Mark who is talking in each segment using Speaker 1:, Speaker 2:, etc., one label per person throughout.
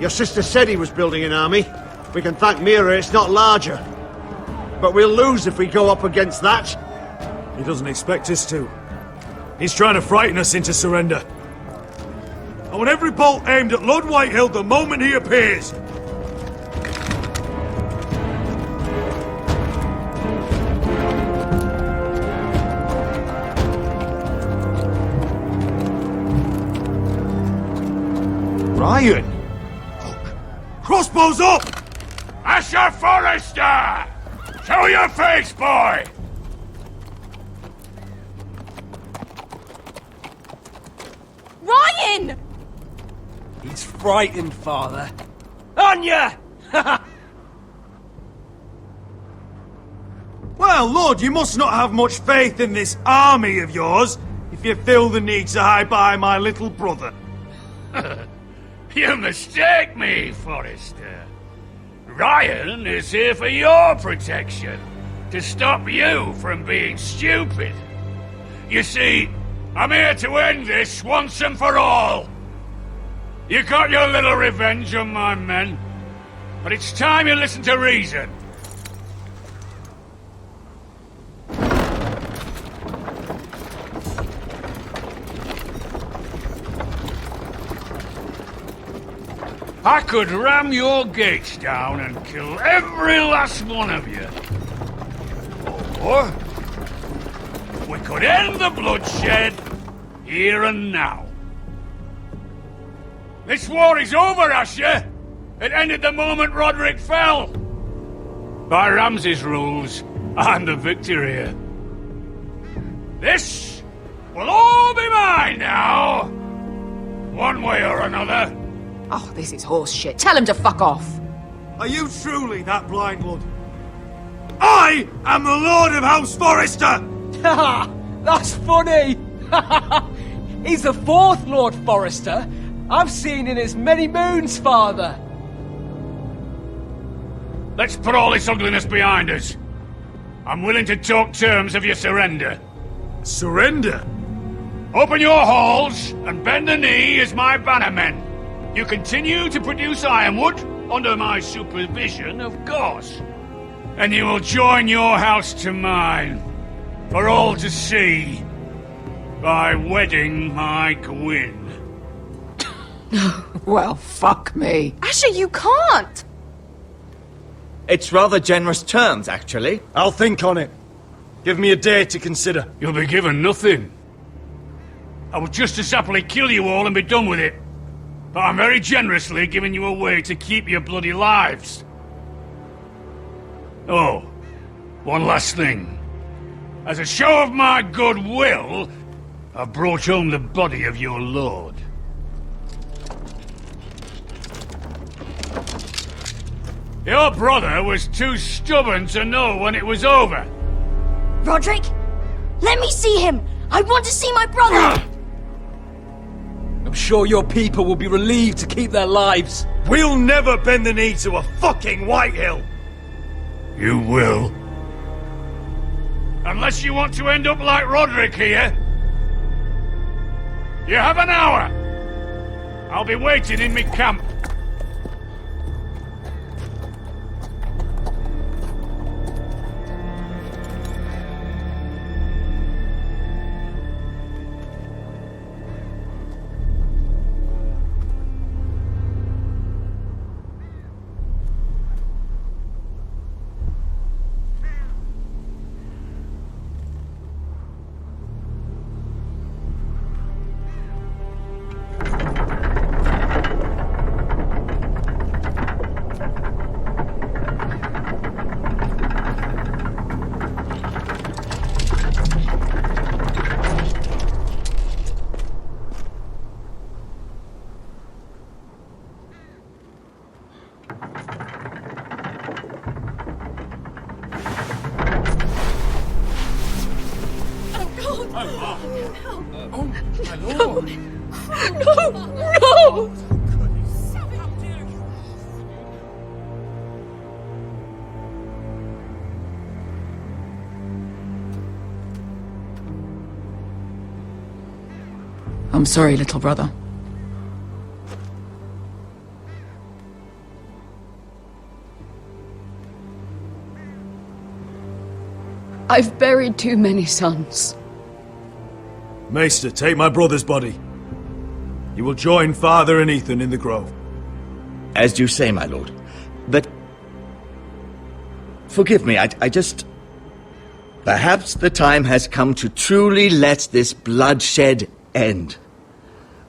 Speaker 1: Your sister said he was building an army. We can thank Mira it's not larger. But we'll lose if we go up against that.
Speaker 2: He doesn't expect us to. He's trying to frighten us into surrender. I want every bolt aimed at Lord Whitehill the moment he appears.
Speaker 1: Ryan!
Speaker 2: Crossbows up!
Speaker 3: Asher Forrester! Show your face, boy!
Speaker 4: Ryan!
Speaker 5: He's frightened, Father. Anya!
Speaker 2: Well, Lord, you must not have much faith in this army of yours if you feel the need to hide behind my little brother.
Speaker 3: You mistake me, Forrester. Ryan is here for your protection, to stop you from being stupid. You see, I'm here to end this once and for all. You got your little revenge on my men, but it's time you listen to reason. I could ram your gates down and kill every last one of you. Or we could end the bloodshed here and now. This war is over, Asher. It ended the moment Roderick fell. By Ramsay's rules, I'm the victor here. This will all be mine now. One way or another.
Speaker 4: Oh, this is horse shit. Tell him to fuck off.
Speaker 2: Are you truly that blind, Lord? I am the Lord of House Forrester!
Speaker 5: Ha! That's funny! He's the fourth Lord Forrester I've seen in as many moons, Father.
Speaker 3: Let's put all this ugliness behind us. I'm willing to talk terms of your surrender.
Speaker 2: Surrender?
Speaker 3: Open your halls and bend the knee as my bannermen. You continue to produce ironwood, under my supervision, of course. And you will join your house to mine, for all to see, by wedding my Gwyn.
Speaker 4: Well, fuck me. Asher, you can't!
Speaker 6: It's rather generous terms, actually.
Speaker 2: I'll think on it. Give me a day to consider.
Speaker 3: You'll be given nothing. I would just as happily kill you all and be done with it. But I'm very generously giving you a way to keep your bloody lives. Oh, one last thing. As a show of my goodwill, I've brought home the body of your lord. Your brother was too stubborn to know when it was over.
Speaker 7: Roderick, let me see him! I want to see my brother!
Speaker 5: I'm sure your people will be relieved to keep their lives.
Speaker 2: We'll never bend the knee to a fucking Whitehill!
Speaker 3: You will. Unless you want to end up like Roderick here. You have an hour. I'll be waiting in my camp.
Speaker 4: No! I'm sorry, little brother.
Speaker 8: I've buried too many sons.
Speaker 2: Maester, take my brother's body. You will join Father and Ethan in the grove.
Speaker 6: As you say, my lord. But... forgive me, I just... Perhaps the time has come to truly let this bloodshed end.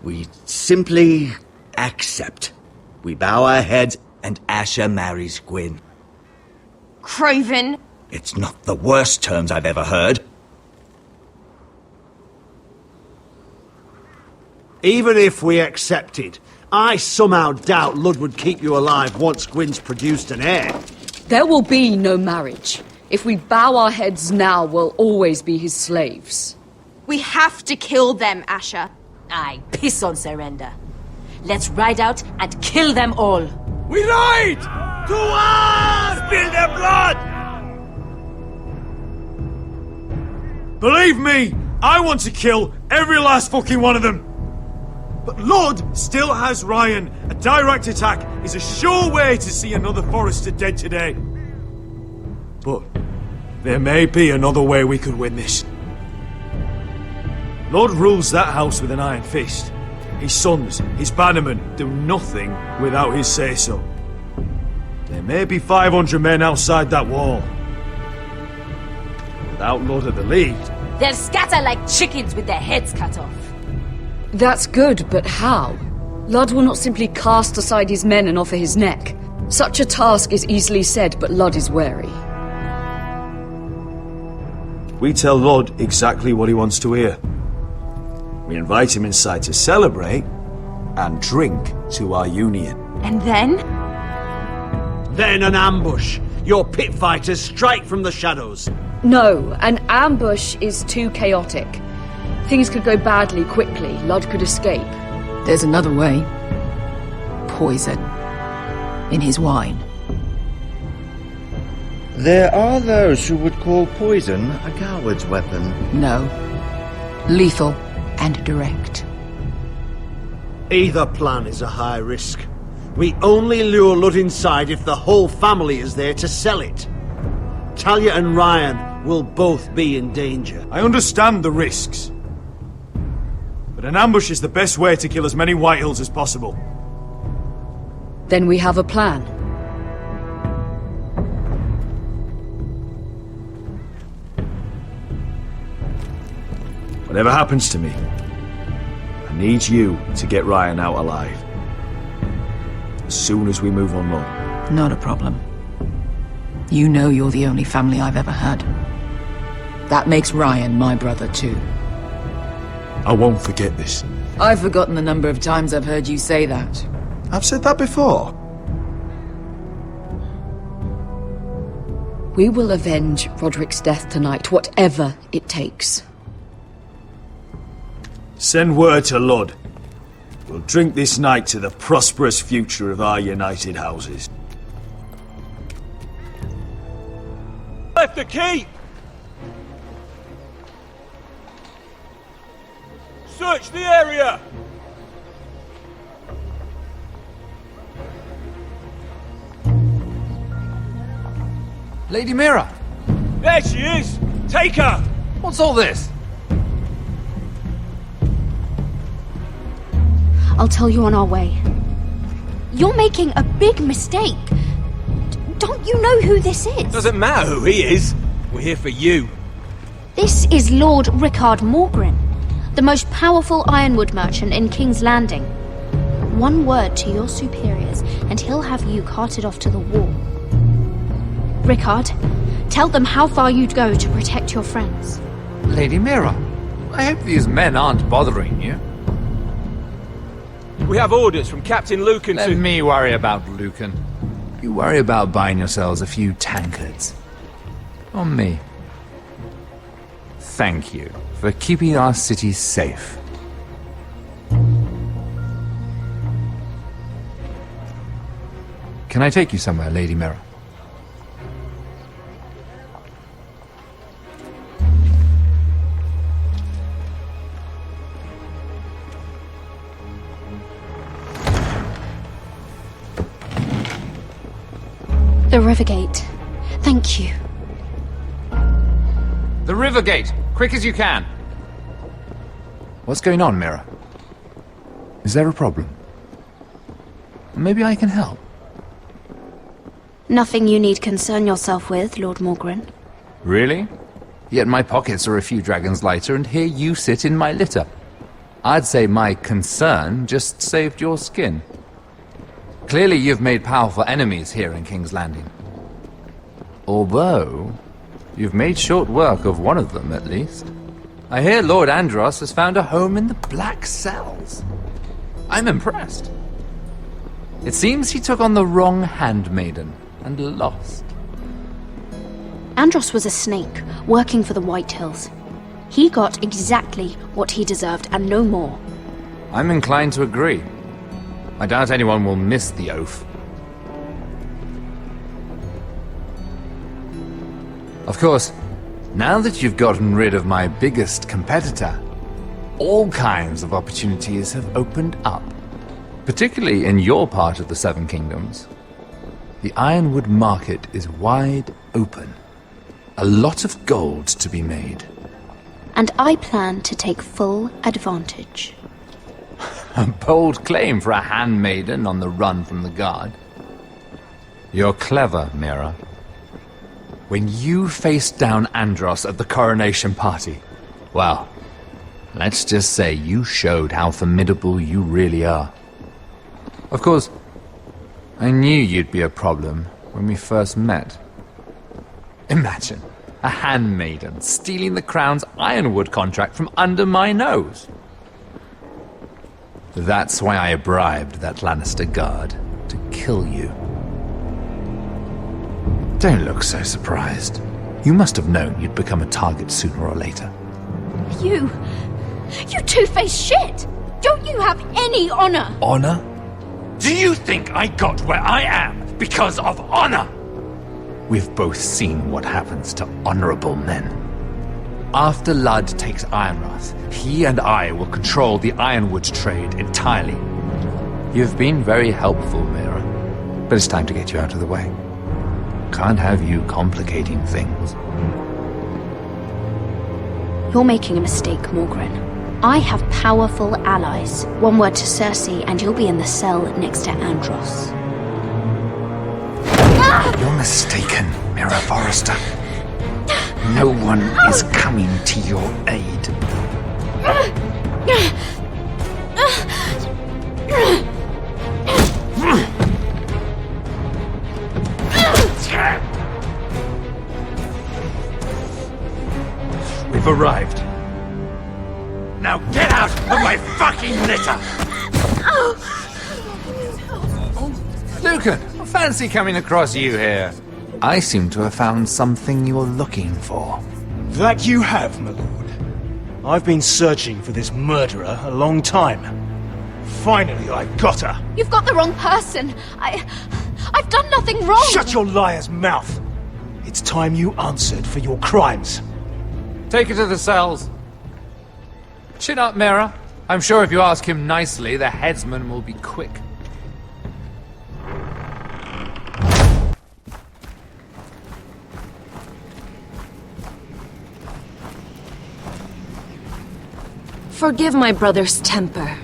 Speaker 6: We simply accept. We bow our heads and Asher marries Gwyn.
Speaker 7: Craven.
Speaker 6: It's not the worst terms I've ever heard.
Speaker 1: Even if we accepted, I somehow doubt Lud would keep you alive once Gwyn's produced an heir.
Speaker 8: There will be no marriage. If we bow our heads now, we'll always be his slaves.
Speaker 9: We have to kill them, Asher.
Speaker 10: Aye, piss on surrender. Let's ride out and kill them all.
Speaker 3: We ride! To war! Spill their blood!
Speaker 2: Believe me, I want to kill every last fucking one of them. But Lud still has Ryan. A direct attack is a sure way to see another Forrester dead today. But there may be another way we could win this. Lud rules that house with an iron fist. His sons, his bannermen, do nothing without his say-so. There may be 500 men outside that wall. Without Lud at the lead...
Speaker 10: They'll scatter like chickens with their heads cut off.
Speaker 8: That's good, but how? Lud will not simply cast aside his men and offer his neck. Such a task is easily said, but Lud is wary.
Speaker 2: We tell Lud exactly what he wants to hear. We invite him inside to celebrate and drink to our union.
Speaker 9: And then?
Speaker 1: Then an ambush. Your pit fighters strike from the shadows.
Speaker 8: No, an ambush is too chaotic. Things could go badly quickly. Lud could escape.
Speaker 4: There's another way. Poison. In his wine.
Speaker 6: There are those who would call poison a coward's weapon.
Speaker 4: No. Lethal and direct.
Speaker 1: Either plan is a high risk. We only lure Lud inside if the whole family is there to sell it. Talia and Ryan will both be in danger.
Speaker 2: I understand the risks. But an ambush is the best way to kill as many Whitehills as possible.
Speaker 8: Then we have a plan.
Speaker 2: Whatever happens to me, I need you to get Ryan out alive. As soon as we move on Lud.
Speaker 4: Not a problem. You know you're the only family I've ever had. That makes Ryan my brother too.
Speaker 2: I won't forget this.
Speaker 4: I've forgotten the number of times I've heard you say that.
Speaker 2: I've said that before.
Speaker 8: We will avenge Roderick's death tonight, whatever it takes.
Speaker 2: Send word to Lud. We'll drink this night to the prosperous future of our united houses.
Speaker 3: Left the keep! Search the area!
Speaker 11: Lady Mira!
Speaker 3: There she is! Take her!
Speaker 11: What's all this?
Speaker 7: I'll tell you on our way. You're making a big mistake. Don't you know who this is?
Speaker 3: Doesn't matter who he is. We're here for you.
Speaker 7: This is Lord Rickard Morgren, the most powerful ironwood merchant in King's Landing. One word to your superiors, and he'll have you carted off to the wall. Rickard, tell them how far you'd go to protect your friends.
Speaker 11: Lady Mira, I hope these men aren't bothering you.
Speaker 3: We have orders from Captain Lucan
Speaker 11: Let
Speaker 3: to...
Speaker 11: me worry about Lucan. You worry about buying yourselves a few tankards. On me. Thank you for keeping our city safe. Can I take you somewhere, Lady Mira?
Speaker 7: The Rivergate. Thank you.
Speaker 11: The river gate! Quick as you can! What's going on, Mira? Is there a problem? Maybe I can help.
Speaker 7: Nothing you need concern yourself with, Lord Morgren.
Speaker 11: Really? Yet my pockets are a few dragons lighter, and here you sit in my litter. I'd say my concern just saved your skin. Clearly you've made powerful enemies here in King's Landing. Although, you've made short work of one of them, at least. I hear Lord Andros has found a home in the Black Cells. I'm impressed. It seems he took on the wrong handmaiden and lost.
Speaker 7: Andros was a snake, working for the White Hills. He got exactly what he deserved, and no more.
Speaker 11: I'm inclined to agree. I doubt anyone will miss the oath. Of course, now that you've gotten rid of my biggest competitor, all kinds of opportunities have opened up. Particularly in your part of the Seven Kingdoms. The Ironwood market is wide open. A lot of gold to be made.
Speaker 7: And I plan to take full advantage.
Speaker 11: A bold claim for a handmaiden on the run from the guard. You're clever, Mira. When you faced down Andros at the coronation party, well, let's just say you showed how formidable you really are. Of course, I knew you'd be a problem when we first met. Imagine a handmaiden stealing the crown's Ironwood contract from under my nose. That's why I bribed that Lannister guard to kill you. Don't look so surprised. You must have known you'd become a target sooner or later.
Speaker 7: You two-faced shit! Don't you have any honor?
Speaker 11: Honor?
Speaker 3: Do you think I got where I am because of honor?
Speaker 11: We've both seen what happens to honorable men. After Ludd takes Ironrath, he and I will control the Ironwood trade entirely. You've been very helpful, Mira, but it's time to get you out of the way. Can't have you complicating things.
Speaker 7: You're making a mistake, Morgren. I have powerful allies. One word to Cersei, and you'll be in the cell next to Andros.
Speaker 11: You're mistaken, Mira Forrester. No one is coming to your aid.
Speaker 3: We've arrived. Now get out of my fucking litter!
Speaker 11: Lucan, I fancy coming across you here. I seem to have found something you're looking for.
Speaker 2: That you have, my lord. I've been searching for this murderer a long time. Finally, I got her.
Speaker 7: You've got the wrong person. I've done nothing wrong.
Speaker 2: Shut your liar's mouth. It's time you answered for your crimes.
Speaker 11: Take her to the cells. Chin up, Mira. I'm sure if you ask him nicely, the headsman will be quick.
Speaker 8: Forgive my brother's temper.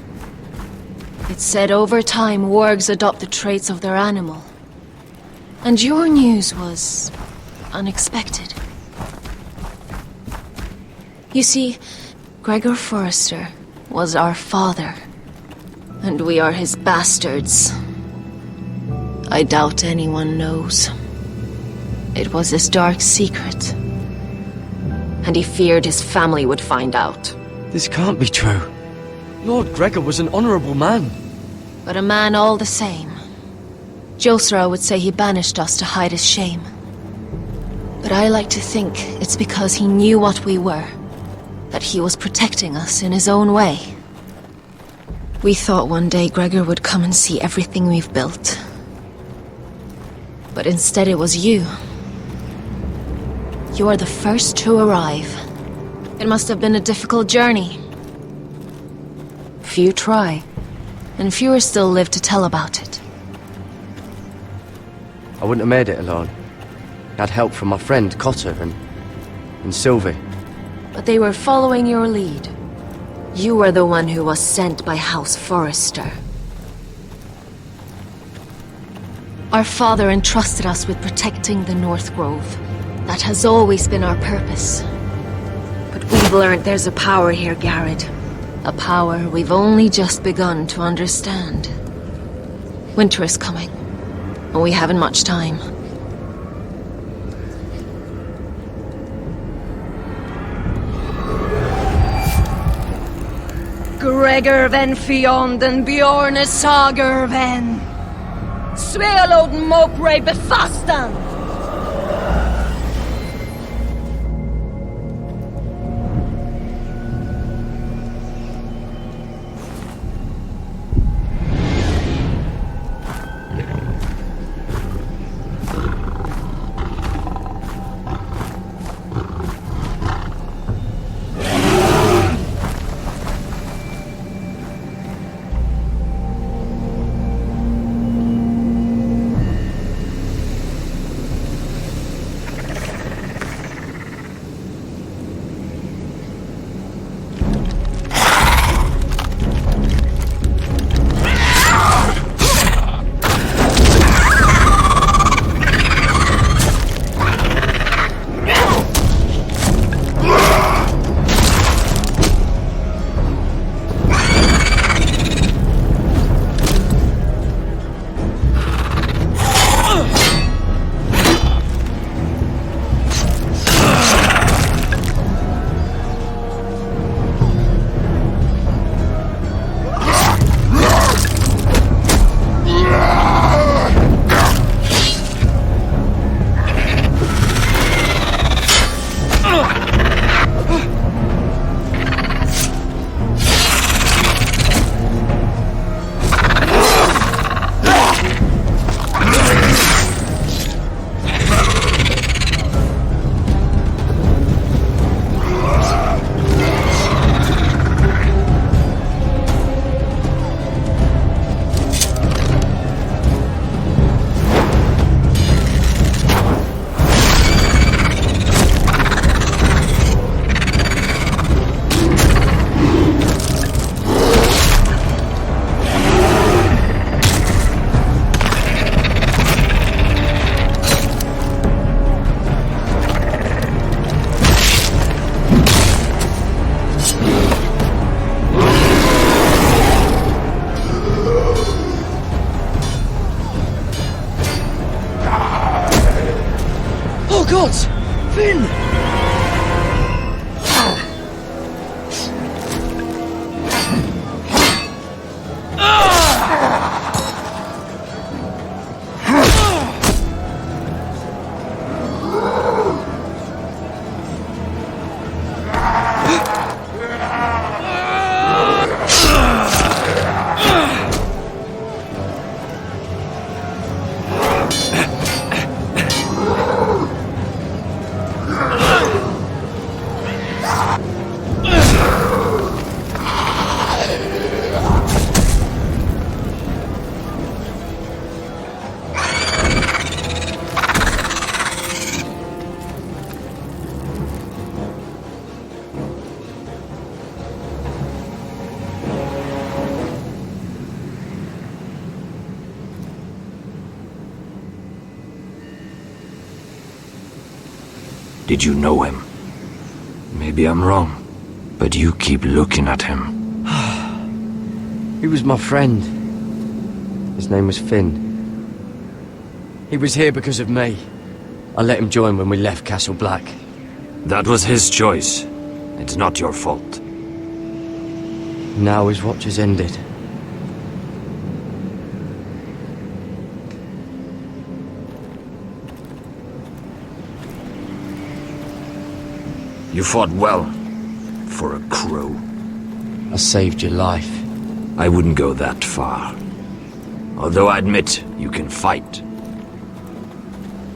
Speaker 8: It's said over time wargs adopt the traits of their animal. And your news was unexpected. You see, Gregor Forrester was our father, and we are his bastards. I doubt anyone knows. It was his dark secret, and he feared his family would find out.
Speaker 5: This can't be true. Lord Gregor was an honorable man.
Speaker 8: But a man all the same. Josra would say he banished us to hide his shame. But I like to think it's because he knew what we were. That he was protecting us in his own way. We thought one day Gregor would come and see everything we've built. But instead it was you. You are the first to arrive. It must have been a difficult journey. Few try, and fewer still live to tell about it.
Speaker 5: I wouldn't have made it alone. I had help from my friend Cotter and Sylvie.
Speaker 8: but they were following your lead. You were the one who was sent by House Forrester. Our father entrusted us with protecting the North Grove. That has always been our purpose. But we've learned there's a power here, Garrett. A power we've only just begun to understand. Winter is coming, and we haven't much time.
Speaker 10: Gregor ven Fionden Bjorne Sager ven. Svealoden Mokre befastan.
Speaker 12: Did you know him? Maybe I'm wrong, but you keep looking at him.
Speaker 13: He was my friend. His name was Finn. He was here because of me. I let him join when we left Castle Black.
Speaker 12: That was his choice. It's not your fault.
Speaker 13: Now his watch has ended.
Speaker 12: You fought well, for a crow.
Speaker 13: I saved your life.
Speaker 12: I wouldn't go that far. Although I admit, you can fight.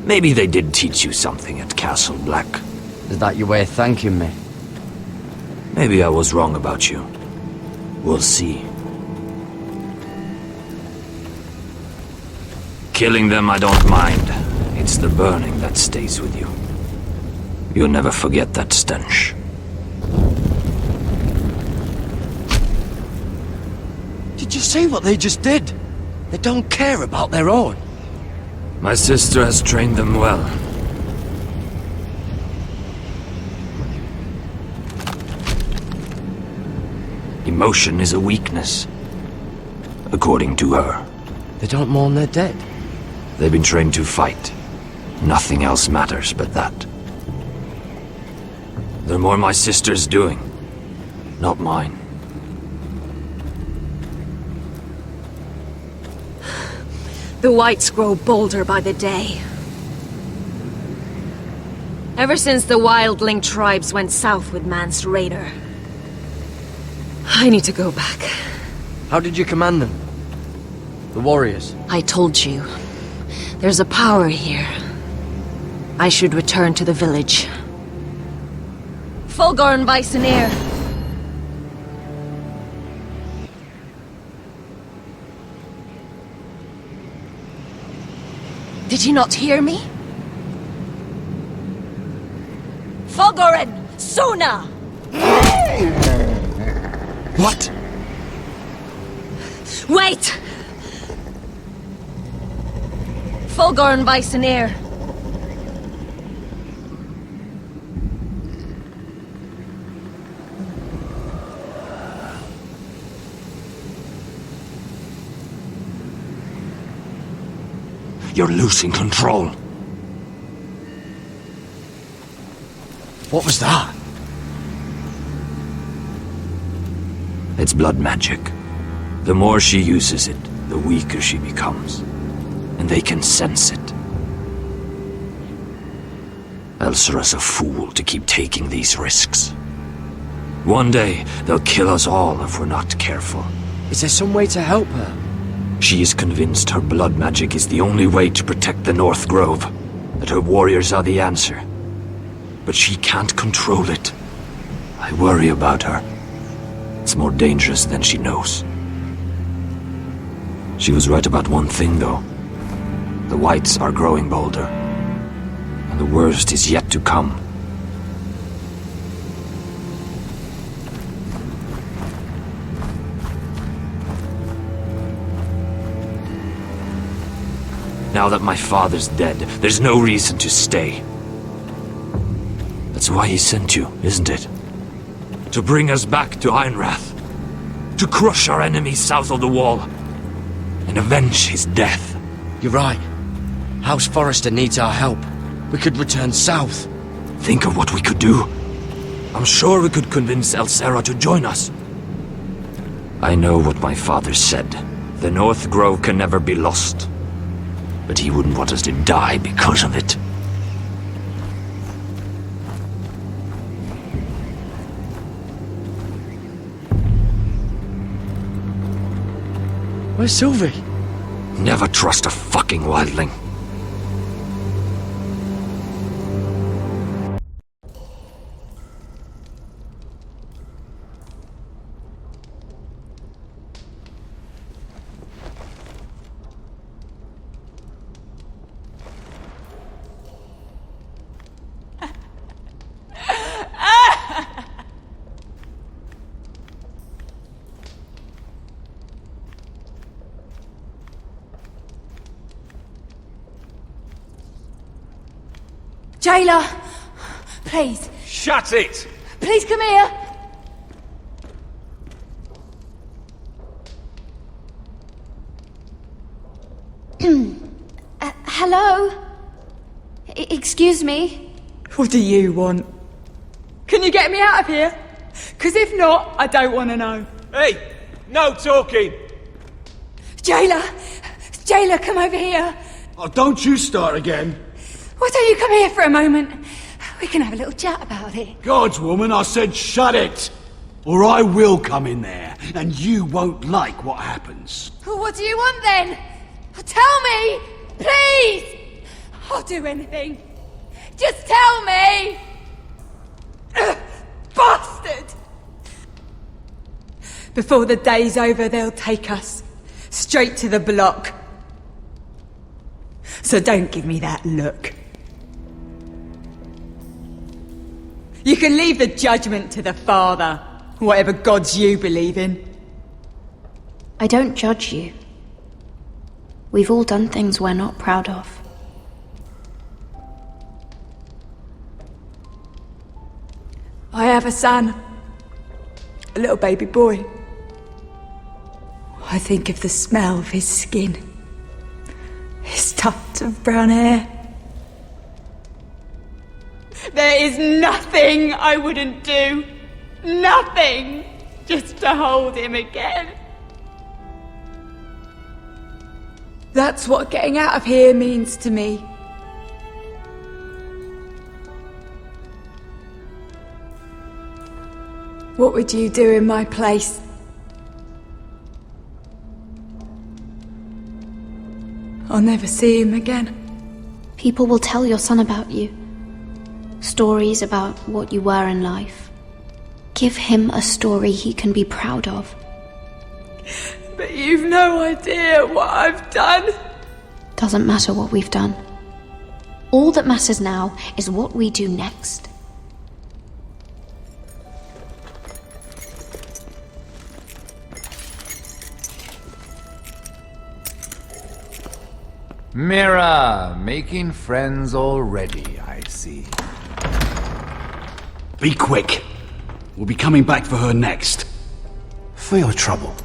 Speaker 12: Maybe they did teach you something at Castle Black.
Speaker 13: Is that your way of thanking me?
Speaker 12: Maybe I was wrong about you. We'll see. Killing them I don't mind. It's the burning that stays with you. You'll never forget that stench.
Speaker 13: you see what they just did? They don't care about their own.
Speaker 12: My sister has trained them well. Emotion is a weakness, according to her.
Speaker 13: They don't mourn their dead.
Speaker 12: They've been trained to fight. Nothing else matters but that. They're more my sister's doing, not mine.
Speaker 8: The Wights grow bolder by the day. Ever since the wildling tribes went south with Man's raider. I need to go back.
Speaker 13: How did you command them? The warriors?
Speaker 8: I told you. There's a power here. I should return to the village. Fulgorn Bysonir. Did you not hear me? Fulgorn! Sona!
Speaker 13: What?
Speaker 8: Wait! Fulgorn Bysonir.
Speaker 12: You're losing control.
Speaker 13: What was that?
Speaker 12: It's blood magic. The more she uses it, the weaker she becomes. And they can sense it. Elsera's a fool to keep taking these risks. One day, they'll kill us all if we're not careful.
Speaker 13: Is there some way to help her?
Speaker 12: She is convinced her blood magic is the only way to protect the North Grove, that her warriors are the answer. But she can't control it. I worry about her. It's more dangerous than she knows. She was right about one thing, though. The Wights are growing bolder. And the worst is yet to come. Now that my father's dead, there's no reason to stay. That's why he sent you, isn't it? To bring us back to Ironrath. To crush our enemies south of the Wall. And avenge his death.
Speaker 13: You're right. House Forrester needs our help. We could return south.
Speaker 12: Think of what we could do. I'm sure we could convince Elsera to join us. I know what my father said. The North Grove can never be lost. But he wouldn't want us to die because of it.
Speaker 13: Where's Sylvie?
Speaker 12: Never trust a fucking wildling.
Speaker 9: Jailer! Please.
Speaker 2: Shut it!
Speaker 9: Please come here! Hello? Excuse me?
Speaker 14: What do you want? Can you get me out of here? Because if not, I don't want to know.
Speaker 2: Hey! No talking!
Speaker 14: Jailer! Jailer, come over here!
Speaker 1: Oh, don't you start again.
Speaker 14: Why don't you come here for a moment? We can have a little chat about it.
Speaker 1: God's woman, I said shut it! Or I will come in there, and you won't like what happens.
Speaker 14: Well, what do you want then? Tell me! Please! I'll do anything. Just tell me! Bastard! Before the day's over, they'll take us straight to the block. So don't give me that look. You can leave the judgment to the Father, whatever gods you believe in.
Speaker 7: I don't judge you. We've all done things we're not proud of.
Speaker 14: I have a son. A little baby boy. I think of the smell of his skin. His tufts of brown hair. There is nothing I wouldn't do. Nothing! Just to hold him again. That's what getting out of here means to me. What would you do in my place? I'll never see him again.
Speaker 7: People will tell your son about you. Stories about what you were in life. Give him a story he can be proud of.
Speaker 14: But you've no idea what I've done.
Speaker 7: Doesn't matter what we've done. All that matters now is what we do next.
Speaker 11: Mira, making friends already, I see.
Speaker 15: Be quick. We'll be coming back for her next.
Speaker 16: For your trouble.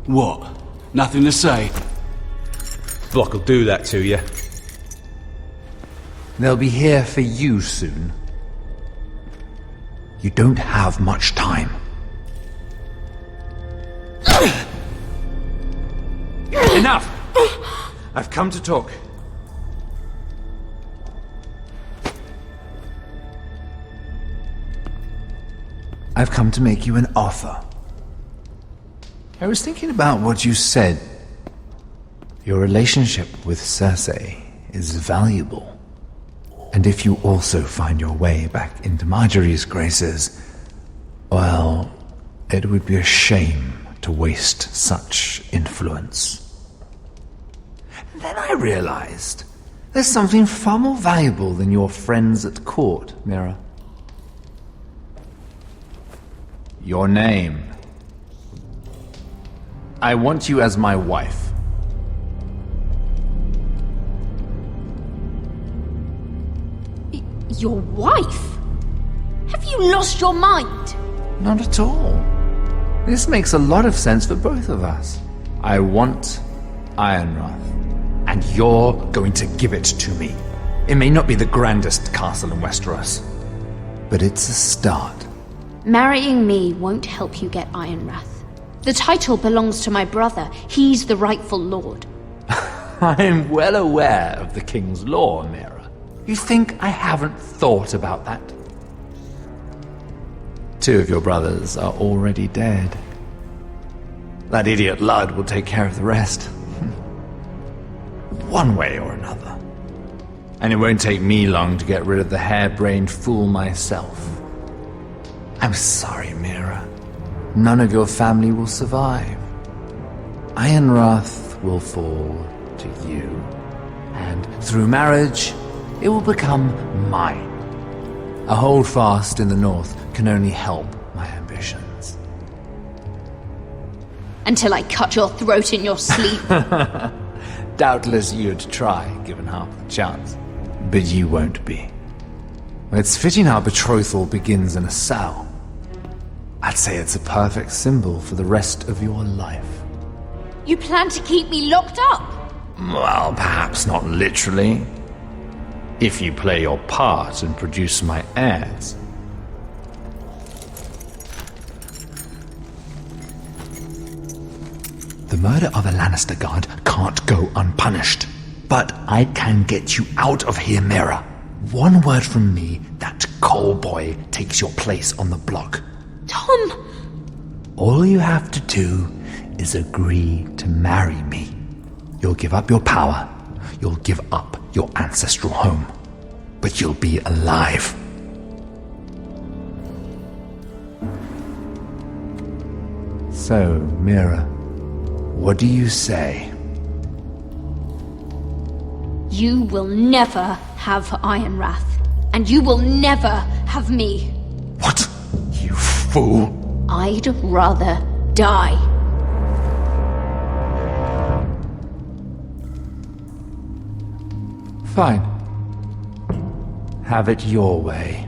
Speaker 15: What? Nothing to say?
Speaker 16: Block will do that to you.
Speaker 11: They'll be here for you soon.
Speaker 16: You don't have much time.
Speaker 11: Enough! I've come to talk.
Speaker 16: I've come to make you an offer.
Speaker 11: I was thinking about what you said.
Speaker 16: Your relationship with Cersei is valuable. And if you also find your way back into Marjorie's graces, well, it would be a shame to waste such influence.
Speaker 11: And then I realized there's something far more valuable than your friends at court, Mira. Your name. I want you as my wife.
Speaker 7: Your wife? Have you lost your mind?
Speaker 11: Not at all. This makes a lot of sense for both of us. I want Ironrath, and you're going to give it to me. It may not be the grandest castle in Westeros, but it's a start.
Speaker 7: Marrying me won't help you get Ironrath. The title belongs to my brother. He's the rightful lord.
Speaker 11: I'm well aware of the king's law, Mira. You think I haven't thought about that? 2 of your brothers are already dead. That idiot Ludd will take care of the rest. One way or another. And it won't take me long to get rid of the harebrained fool myself. I'm sorry, Mira. None of your family will survive. Ironrath will fall to you. And through marriage, it will become mine. A holdfast in the north can only help my ambitions.
Speaker 7: Until I cut your throat in your sleep.
Speaker 11: Doubtless you'd try, given half the chance. But you won't be. It's fitting our betrothal begins in a cell. I'd say it's a perfect symbol for the rest of your life.
Speaker 7: You plan to keep me locked up?
Speaker 11: Well, perhaps not literally. If you play your part and produce my heirs.
Speaker 16: The murder of a Lannister guard can't go unpunished. But I can get you out of here, Mira. One word from me, that coal boy takes your place on the block.
Speaker 7: Tom!
Speaker 16: All you have to do is agree to marry me. You'll give up your power. You'll give up your ancestral home. But you'll be alive.
Speaker 11: So, Mira, what do you say?
Speaker 7: You will never have Ironrath, and you will never have me.
Speaker 16: What? You fool!
Speaker 7: I'd rather die.
Speaker 16: Fine. Have it your way.